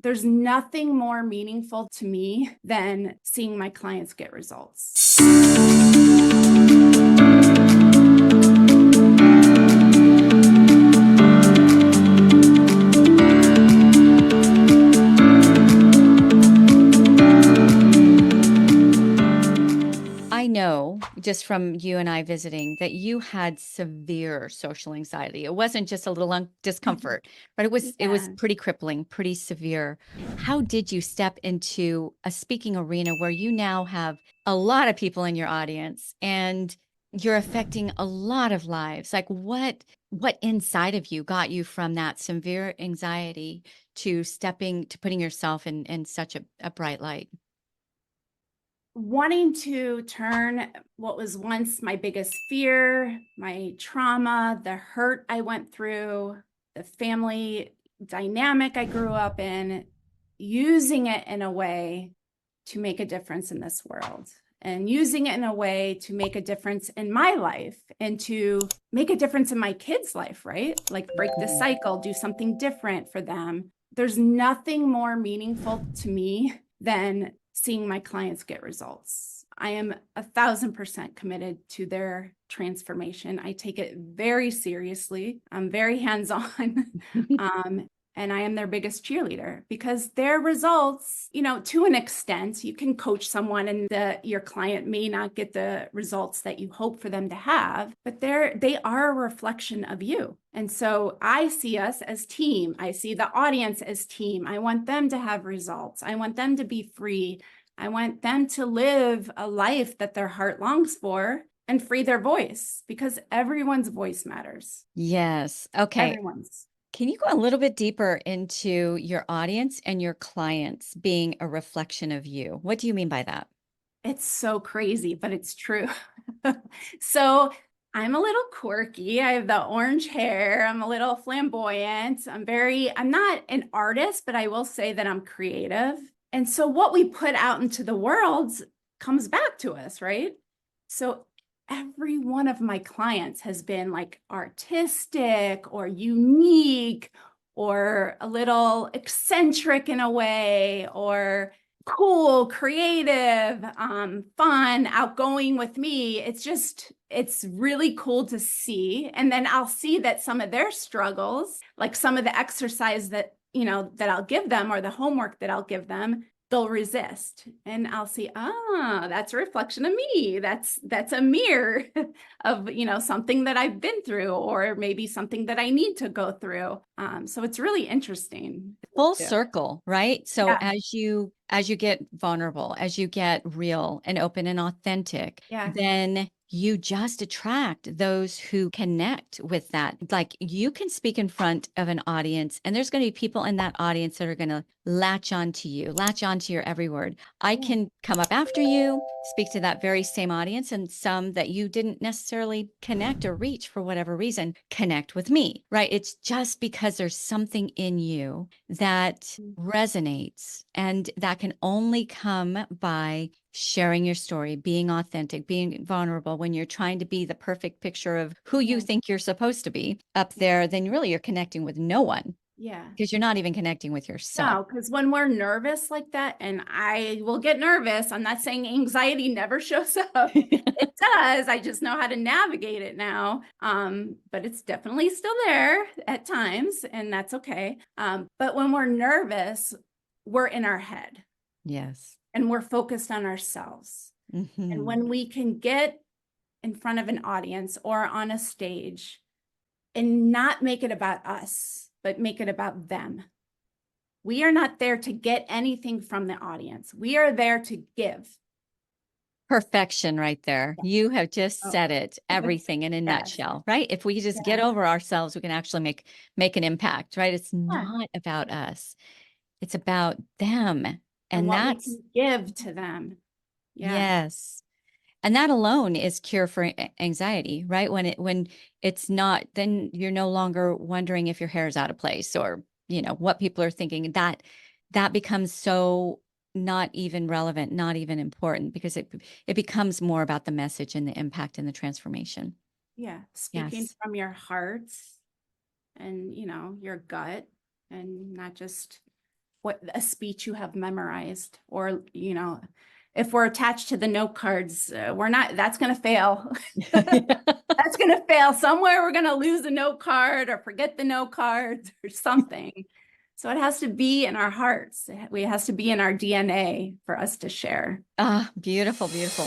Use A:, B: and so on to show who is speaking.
A: There's nothing more meaningful to me than seeing my clients get results.
B: I know just from you and I visiting that you had severe social anxiety. It wasn't just a little discomfort, but it was pretty crippling, pretty severe. How did you step into a speaking arena where you now have a lot of people in your audience and you're affecting a lot of lives? Like what inside of you got you from that severe anxiety to putting yourself in such a bright light?
A: Wanting to turn what was once my biggest fear, my trauma, the hurt I went through, the family dynamic I grew up in, using it in a way to make a difference in this world, and using it in a way to make a difference in my life and to make a difference in my kids' life, right? Like break the cycle, do something different for them. There's nothing more meaningful to me than seeing my clients get results. I am 1,000% committed to their transformation. I take it very seriously. I'm very hands-on. And I am their biggest cheerleader because their results, to an extent, you can coach someone and your client may not get the results that you hope for them to have, but they are a reflection of you. And so I see us as team. I see the audience as team. I want them to have results. I want them to be free. I want them to live a life that their heart longs for and free their voice because everyone's voice matters.
B: Yes. Okay.
A: Everyone's.
B: Can you go a little bit deeper into your audience and your clients being a reflection of you? What do you mean by that?
A: It's so crazy, but it's true. So I'm a little quirky. I have the orange hair. I'm a little flamboyant. I'm not an artist, but I will say that I'm creative. And so what we put out into the world comes back to us, right? So every one of my clients has been like artistic or unique or a little eccentric in a way, or cool, creative, fun, outgoing with me. It's really cool to see. And then I'll see that some of their struggles, like some of the exercise that, that I'll give them or the homework that I'll give them, they'll resist. And I'll see, that's a reflection of me. That's a mirror of, something that I've been through, or maybe something that I need to go through. So it's really interesting.
B: Full circle, right? So
A: Yeah.
B: as you get vulnerable, as you get real and open and authentic,
A: Yeah.
B: then you just attract those who connect with that. Like you can speak in front of an audience, and there's going to be people in that audience that are going to latch onto your every word. I can come up after you, speak to that very same audience, and some that you didn't necessarily connect or reach for whatever reason, connect with me, right? It's just because there's something in you that resonates, and that can only come by sharing your story, being authentic, being vulnerable. When you're trying to be the perfect picture of who you think you're supposed to be up there, then really you're connecting with no one.
A: Yeah.
B: Because you're not even connecting with yourself.
A: No, because when we're nervous like that, and I will get nervous, I'm not saying anxiety never shows up. It does. I just know how to navigate it now. But it's definitely still there at times, and that's okay. But when we're nervous, we're in our head.
B: Yes.
A: And we're focused on ourselves.
B: Mm-hmm.
A: And when we can get in front of an audience or on a stage and not make it about us, but make it about them. We are not there to get anything from the audience. We are there to give.
B: Perfection right there. You have just said it, everything in a nutshell, right? If we just get over ourselves, we can actually make an impact, right? It's not about us. It's about them. And
A: what
B: that's
A: we can give to them.
B: Yes. And that alone is cure for anxiety, right? When it's not, then you're no longer wondering if your hair is out of place or, what people are thinking. That becomes so not even relevant, not even important, because it becomes more about the message and the impact and the transformation.
A: Yeah. Speaking from your heart and, your gut, and not just what a speech you have memorized, or, you know, if we're attached to the note cards, that's going to fail. That's going to fail. Somewhere we're going to lose a note card or forget the note cards or something. So it has to be in our hearts. It has to be in our DNA for us to share.
B: Ah, beautiful, beautiful.